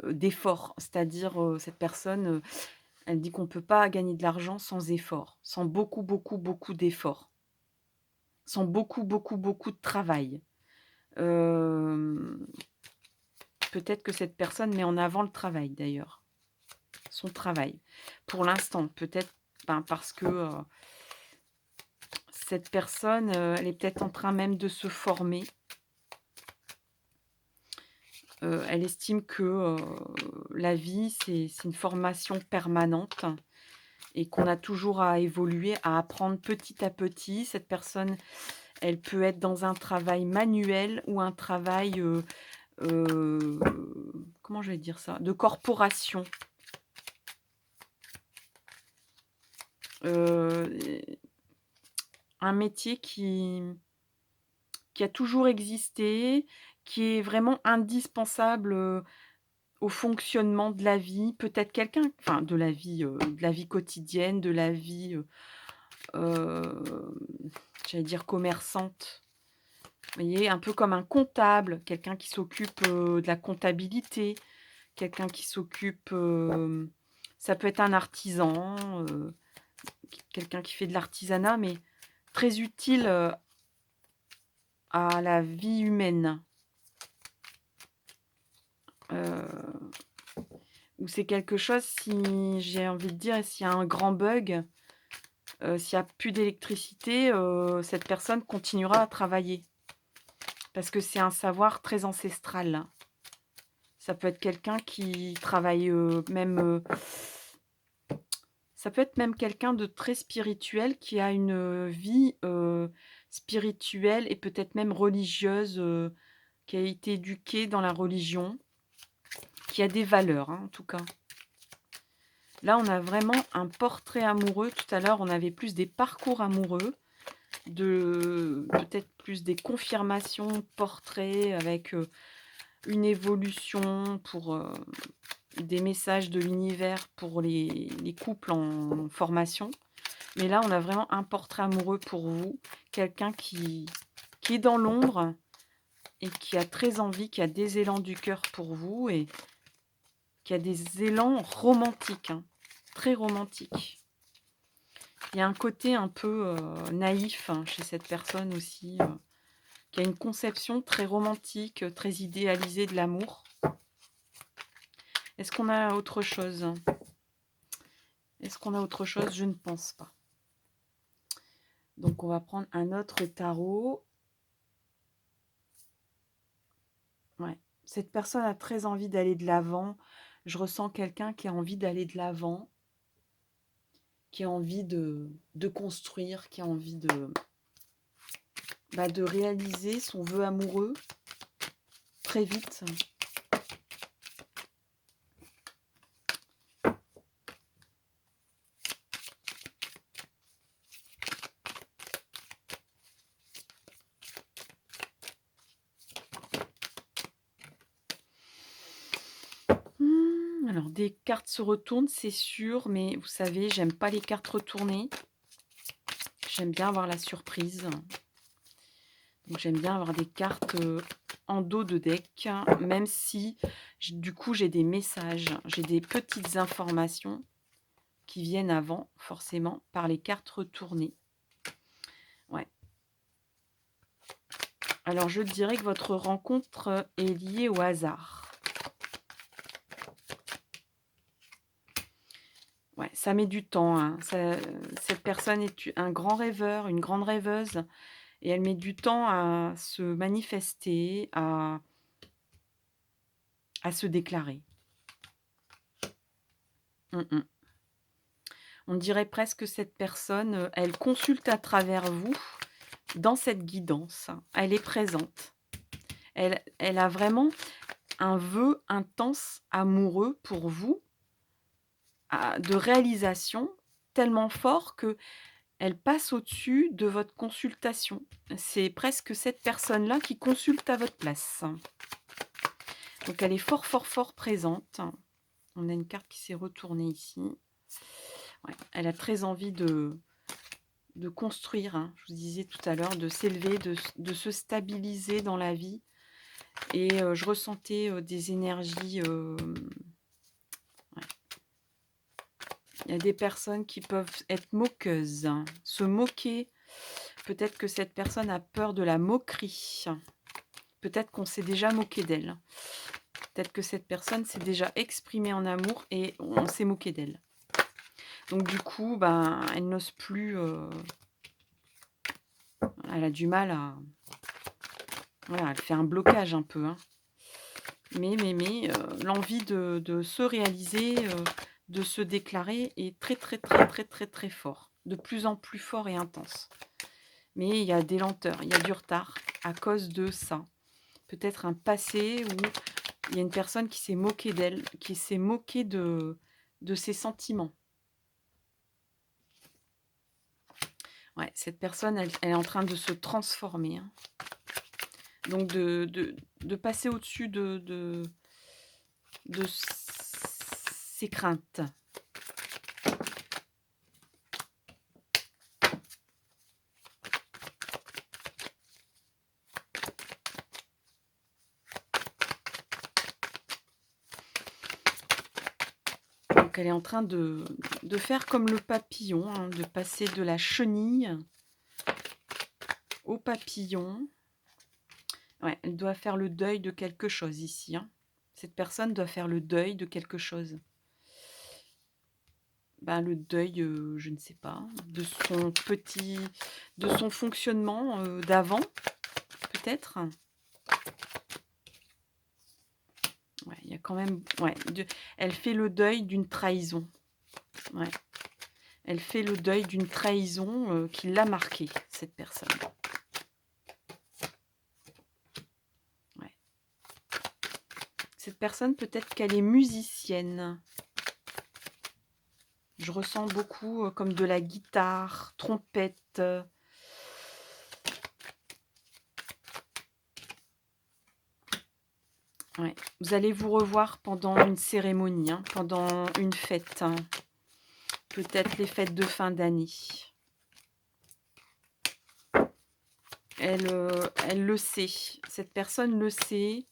d'effort. C'est-à-dire, cette personne, elle dit qu'on ne peut pas gagner de l'argent sans effort, sans beaucoup, beaucoup, beaucoup d'efforts, sans beaucoup, beaucoup, beaucoup de travail. Hem, Peut-être que cette personne met en avant le travail d'ailleurs, son travail. Pour l'instant, peut-être, parce que, cette personne, elle est peut-être en train même de se former. Elle estime que, la vie, c'est une formation permanente et qu'on a toujours à évoluer, à apprendre petit à petit. Cette personne, elle peut être dans un travail manuel ou un travail, heu, comment je vais dire ça? De corporation. Et un métier qui a toujours existé, qui est vraiment indispensable, au fonctionnement de la vie. Peut-être quelqu'un enfin de la vie quotidienne, de la vie, hem, j'allais dire commerçante. Vous voyez? Un peu comme un comptable, quelqu'un qui s'occupe, de la comptabilité, quelqu'un qui s'occupe, ça peut être un artisan, quelqu'un qui fait de l'artisanat, mais très utile, à la vie humaine. Heu, ou c'est quelque chose si j'ai envie de dire, s'il y a un grand bug, s'il y a plus d'électricité, cette personne continuera à travailler. Parce que c'est un savoir très ancestral. Ça peut être quelqu'un qui travaille, ça peut être même quelqu'un de très spirituel qui a une, vie, spirituelle et peut-être même religieuse, qui a été éduqué dans la religion, qui a des valeurs, hein, en tout cas. Là, on a vraiment un portrait amoureux. Tout à l'heure, on avait plus des parcours amoureux, de peut-être plus des confirmations, portraits avec, une évolution pour, des messages de l'univers pour les couples en formation. Mais là, on a vraiment un portrait amoureux pour vous, quelqu'un qui est dans l'ombre et qui a très envie, qui a des élans du cœur pour vous et qui a des élans romantiques, hein, très romantiques. Il y a un côté un peu, naïf, hein, chez cette personne aussi, qui a une conception très romantique, très idéalisée de l'amour. Est-ce qu'on a autre chose? Est-ce qu'on a autre chose? Je ne pense pas. Donc on va prendre un autre tarot. Ouais. Cette personne a très envie d'aller de l'avant. Je ressens quelqu'un qui a envie d'aller de l'avant, qui a envie de construire, qui a envie de réaliser son vœu amoureux très vite. Alors des cartes se retournent, c'est sûr, mais vous savez, j'aime pas les cartes retournées. J'aime bien avoir la surprise. Donc j'aime bien avoir des cartes, en dos de deck, même si du coup j'ai des messages, j'ai des petites informations qui viennent avant, forcément, par les cartes retournées. Ouais. Alors je dirais que votre rencontre est liée au hasard. Ouais, ça met du temps, hein. Cette personne est un grand rêveur, une grande rêveuse, et elle met du temps à se manifester, à se déclarer. Mmh. On dirait presque que cette personne, elle consulte à travers vous dans cette guidance. Elle est présente. Elle a vraiment un vœu intense, amoureux pour vous, de réalisation tellement fort que elle passe au-dessus de votre consultation. C'est presque cette personne-là qui consulte à votre place. Donc elle est fort, fort, fort présente. On a une carte qui s'est retournée ici. Ouais, elle a très envie de construire, hein, je vous disais tout à l'heure, de s'élever, de se stabiliser dans la vie et je ressentais, des énergies, ouais. Il y a des personnes qui peuvent être moqueuses, hein, se moquer. Peut-être que cette personne a peur de la moquerie. Peut-être qu'on s'est déjà moqué d'elle. Peut-être que cette personne s'est déjà exprimée en amour et on s'est moqué d'elle. Donc du coup, ben, elle n'ose plus, elle a du mal à voilà, elle fait un blocage un peu, hein. Mais l'envie de se réaliser, de se déclarer est très, très, très, très, très, très fort, de plus en plus fort et intense. Mais il y a des lenteurs, il y a du retard à cause de ça. Peut-être un passé où il y a une personne qui s'est moquée d'elle, qui s'est moquée de ses sentiments. Ouais, cette personne, elle est en train de se transformer, hein. Donc de passer au-dessus de ses craintes. Donc elle est en train de faire comme le papillon, hein, de passer de la chenille au papillon. Ouais, elle doit faire le deuil de quelque chose ici, hein. Cette personne doit faire le deuil de quelque chose. Ben, le deuil, je ne sais pas, de son fonctionnement, d'avant, peut-être? Ouais, il y a quand même ouais, elle fait le deuil d'une trahison. Ouais, elle fait le deuil d'une trahison, qui l'a marquée, cette personne. Ouais. Cette personne, peut-être qu'elle est musicienne. Je ressens beaucoup, comme de la guitare, trompette, ouais. Vous allez vous revoir pendant une cérémonie, hein, pendant une fête, hein. Peut-être les fêtes de fin d'année. Elle le sait. Cette personne le sait.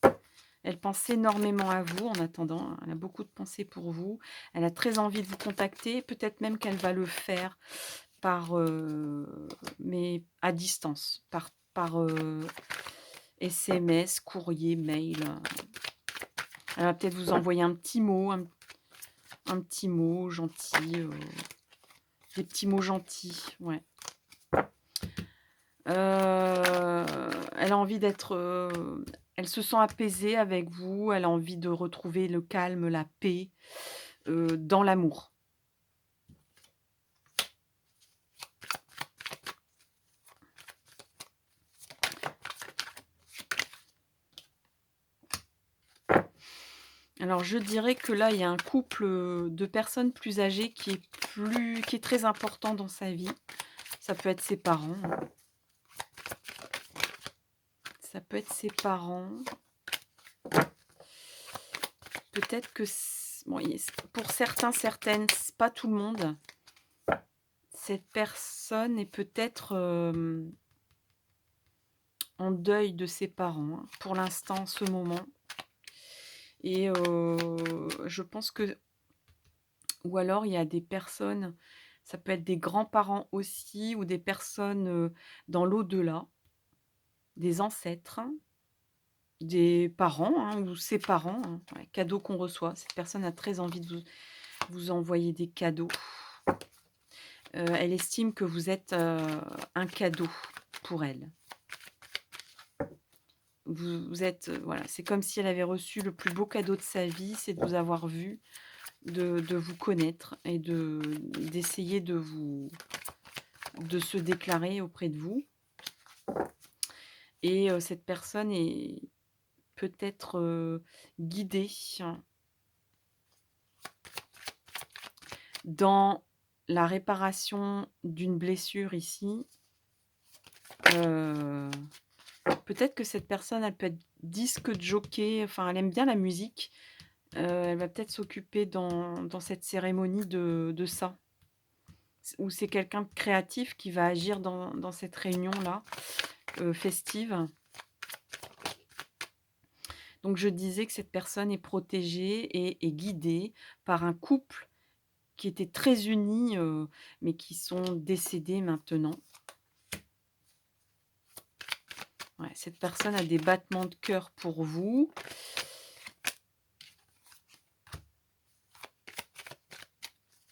Elle pense énormément à vous en attendant, hein. Elle a beaucoup de pensées pour vous. Elle a très envie de vous contacter. Peut-être même qu'elle va le faire par, mais à distance, par SMS, courrier, mail. Elle va peut-être vous envoyer un petit mot, un petit mot gentil, des petits mots gentils, ouais. Elle a envie d'être, elle se sent apaisée avec vous, elle a envie de retrouver le calme, la paix, dans l'amour. Alors je dirais que là, il y a un couple, de personnes plus âgées qui est très important dans sa vie. Ça peut être ses parents, hein. Ça peut être ses parents. Peut-être que bon, pour certains, certaines, c'est pas tout le monde. Cette personne est peut-être, en deuil de ses parents, hein, pour l'instant, en ce moment et je pense que ou alors il y a des personnes, ça peut être des grands-parents aussi ou des personnes, dans l'au-delà, des ancêtres, des parents, hein, ou ses parents, hein, ouais, cadeaux qu'on reçoit. Cette personne a très envie de vous envoyer des cadeaux. Elle estime que vous êtes, un cadeau pour elle. Vous êtes, voilà, c'est comme si elle avait reçu le plus beau cadeau de sa vie, c'est de vous avoir vu, de vous connaître et d'essayer de se déclarer auprès de vous et cette personne est peut-être, guidée dans la réparation d'une blessure ici. Heu, Peut-être que cette personne, elle peut être disque jockey, enfin, elle aime bien la musique. Elle va peut-être s'occuper dans cette cérémonie de ça. Ou c'est quelqu'un de créatif qui va agir dans cette réunion-là, festive. Donc je disais que cette personne est protégée et guidée par un couple qui était très unis, mais qui sont décédés maintenant. Ouais, cette personne a des battements de cœur pour vous.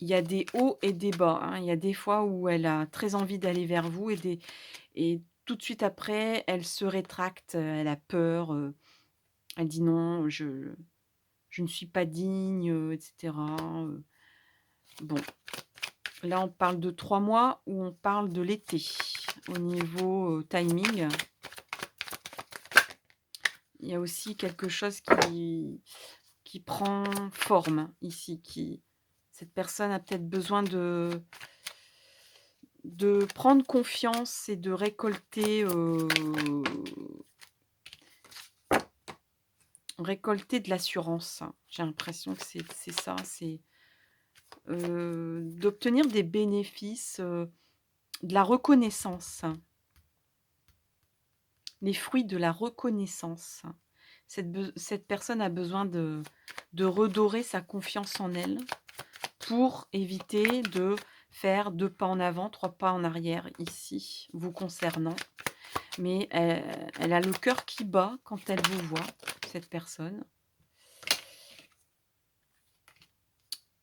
Il y a des hauts et des bas, hein. Il y a des fois où elle a très envie d'aller vers vous et tout de suite après, elle se rétracte, elle a peur, elle dit: «Non, je ne suis pas digne», et cetera, Bon, là, on parle de 3 mois ou on parle de l'été? Au niveau, timing, il y a aussi quelque chose qui prend forme ici, qui cette personne a peut-être besoin de prendre confiance et de récolter de l'assurance. J'ai l'impression que c'est ça, c'est, d'obtenir des bénéfices, de la reconnaissance, les fruits de la reconnaissance. Cette personne a besoin de redorer sa confiance en elle pour éviter de faire 2 pas en avant, 3 pas en arrière ici, vous concernant. Mais elle a le cœur qui bat quand elle vous voit, cette personne.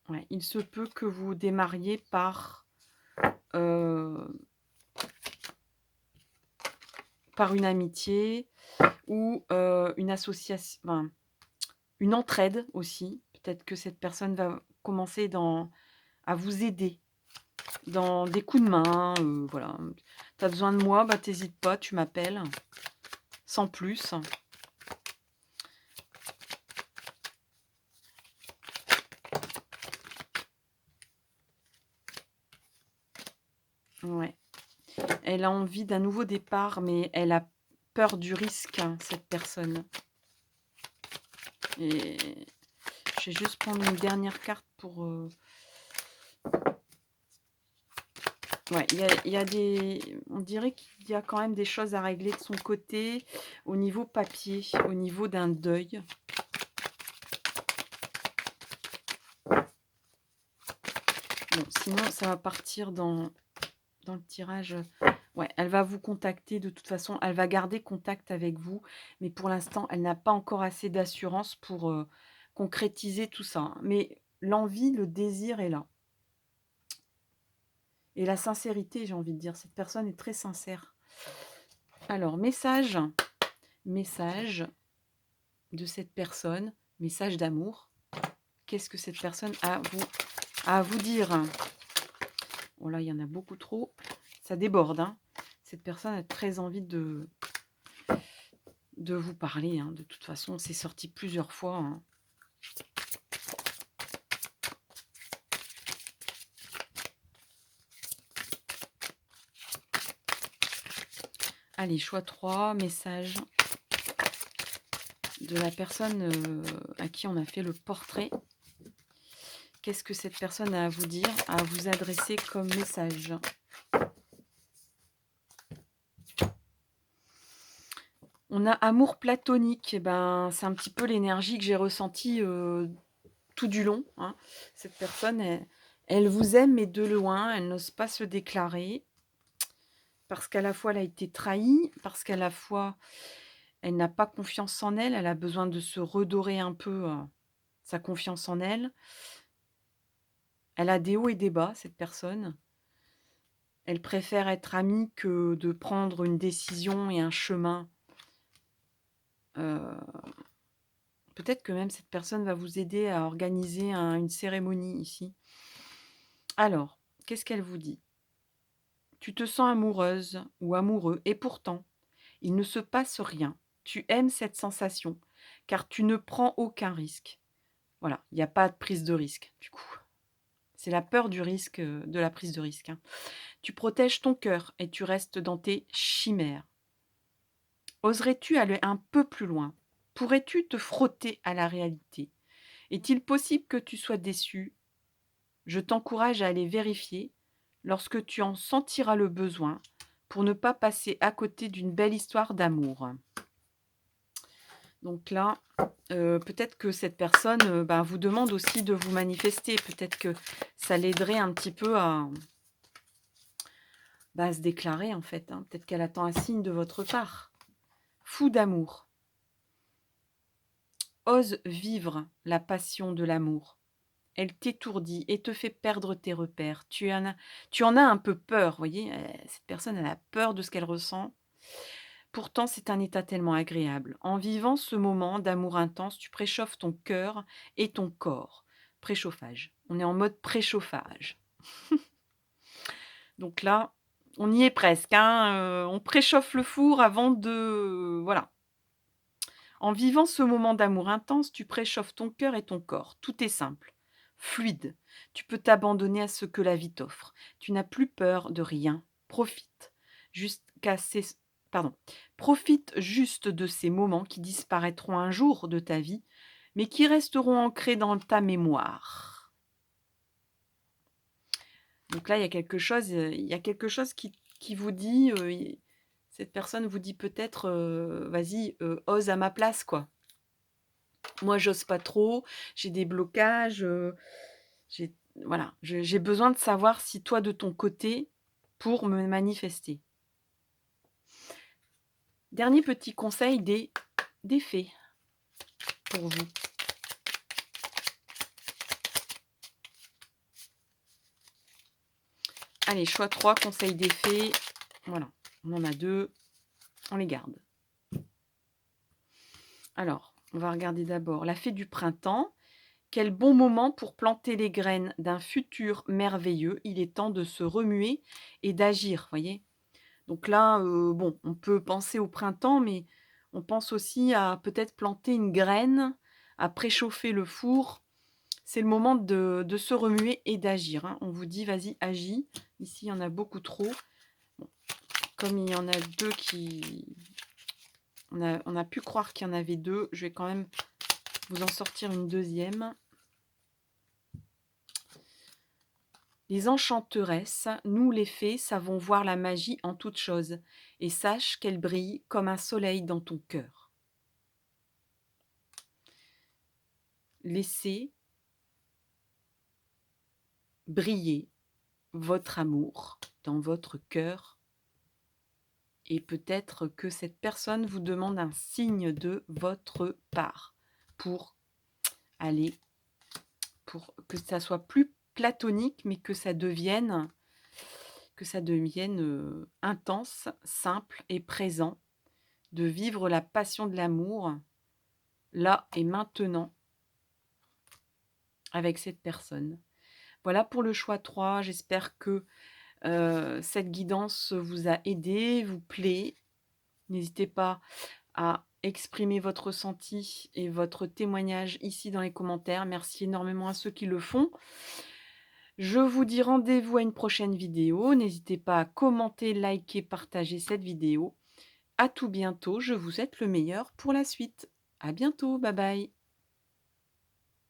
Ouais, il se peut que vous démarriez heu, par une amitié ou, une association, enfin, une entraide aussi. Peut-être que cette personne va commencer à vous aider dans des coups de main, voilà. «Tu as besoin de moi? Bah, tu pas, tu m'appelles», sans plus. Ouais. Elle a envie d'un nouveau départ, mais elle a peur du risque, hein, cette personne. Et je vais juste prendre une dernière carte pour, ouais, il y a des on dirait qu'il y a quand même des choses à régler de son côté, au niveau papier, au niveau d'un deuil. Bon, sinon ça va partir dans le tirage, ouais, elle va vous contacter de toute façon, elle va garder contact avec vous, mais pour l'instant, elle n'a pas encore assez d'assurance pour, concrétiser tout ça, hein. Mais l'envie, le désir est là et la sincérité, j'ai envie de dire. Cette personne est très sincère. Alors message de cette personne, message d'amour. Qu'est-ce que cette personne a à vous dire? Oh là, il y en a beaucoup trop, ça déborde, hein. Cette personne a très envie de vous parler, hein. De toute façon, c'est sorti plusieurs fois, hein. Allez, choix 3, message de la personne, à qui on a fait le portrait. Qu'est-ce que cette personne a à vous dire, à vous adresser comme message? On a amour platonique, et ben, c'est un petit peu l'énergie que j'ai ressentie, tout du long, hein. Cette personne, elle vous aime, mais de loin, elle n'ose pas se déclarer parce qu'à la fois elle a été trahie, parce qu'à la fois elle n'a pas confiance en elle, elle a besoin de se redorer un peu, sa confiance en elle. Elle a des hauts et des bas, cette personne. Elle préfère être amie que de prendre une décision et un chemin. Heu, peut-être que même cette personne va vous aider à organiser une cérémonie ici. Alors, qu'est-ce qu'elle vous dit? Tu te sens amoureuse ou amoureux et pourtant, il ne se passe rien. Tu aimes cette sensation car tu ne prends aucun risque. Voilà, il n'y a pas de prise de risque du coup. C'est la peur du risque, de la prise de risque, hein. Tu protèges ton cœur et tu restes dans tes chimères. Oserais-tu aller un peu plus loin? Pourrais-tu te frotter à la réalité? Est-il possible que tu sois déçu? Je t'encourage à aller vérifier lorsque tu en sentiras le besoin pour ne pas passer à côté d'une belle histoire d'amour. Donc là, peut-être que cette personne, bah, vous demande aussi de vous manifester. Peut-être que ça l'aiderait un petit peu à se déclarer en fait, hein. Peut-être qu'elle attend un signe de votre part. Fou d'amour. Ose vivre la passion de l'amour. Elle t'étourdit et te fait perdre tes repères. Tu en as un peu peur, voyez? Cette personne, elle a peur de ce qu'elle ressent. Pourtant, c'est un état tellement agréable. En vivant ce moment d'amour intense, tu préchauffes ton cœur et ton corps. Préchauffage. On est en mode préchauffage. Donc là, on y est presque, hein, on préchauffe le four avant de voilà. En vivant ce moment d'amour intense, tu préchauffes ton cœur et ton corps. Tout est simple, fluide. Tu peux t'abandonner à ce que la vie t'offre. Tu n'as plus peur de rien. Jusqu'à ces pardon. Profite juste de ces moments qui disparaîtront un jour de ta vie, mais qui resteront ancrés dans ta mémoire. Donc là, il y a quelque chose qui vous dit, cette personne vous dit peut-être, «Vas-y, ose à ma place, quoi». Moi, j'ose pas trop, j'ai des blocages, j'ai voilà, j'ai besoin de savoir si toi, de ton côté, pour me manifester. Dernier petit conseil des fées pour vous. Allez, choix 3, conseil des fées. Voilà, on en a 2, on les garde. Alors, on va regarder d'abord la fée du printemps. Quel bon moment pour planter les graines d'un futur merveilleux. Il est temps de se remuer et d'agir, voyez? Donc là, bon, on peut penser au printemps, mais on pense aussi à peut-être planter une graine, à préchauffer le four. C'est le moment de se remuer et d'agir, hein. On vous dit: «Vas-y, agis». Ici, il y en a beaucoup trop. Bon, comme il y en a 2 qui on a pu croire qu'il y en avait 2, je vais quand même vous en sortir une deuxième. Les enchanteresses, nous les fées, savons voir la magie en toutes choses, et sache qu'elle brille comme un soleil dans ton cœur. Laissez briller votre amour dans votre cœur, et peut-être que cette personne vous demande un signe de votre part pour aller, pour que ça soit plus platonique, mais que ça devienne intense, simple et présent, de vivre la passion de l'amour là et maintenant avec cette personne. Voilà pour le choix 3. J'espère que cette guidance vous a aidé, vous plaît. N'hésitez pas à exprimer votre ressenti et votre témoignage ici dans les commentaires. Merci énormément à ceux qui le font. Je vous dis rendez-vous à une prochaine vidéo. N'hésitez pas à commenter, liker, partager cette vidéo. À tout bientôt. Je vous souhaite le meilleur pour la suite. À bientôt. Bye bye.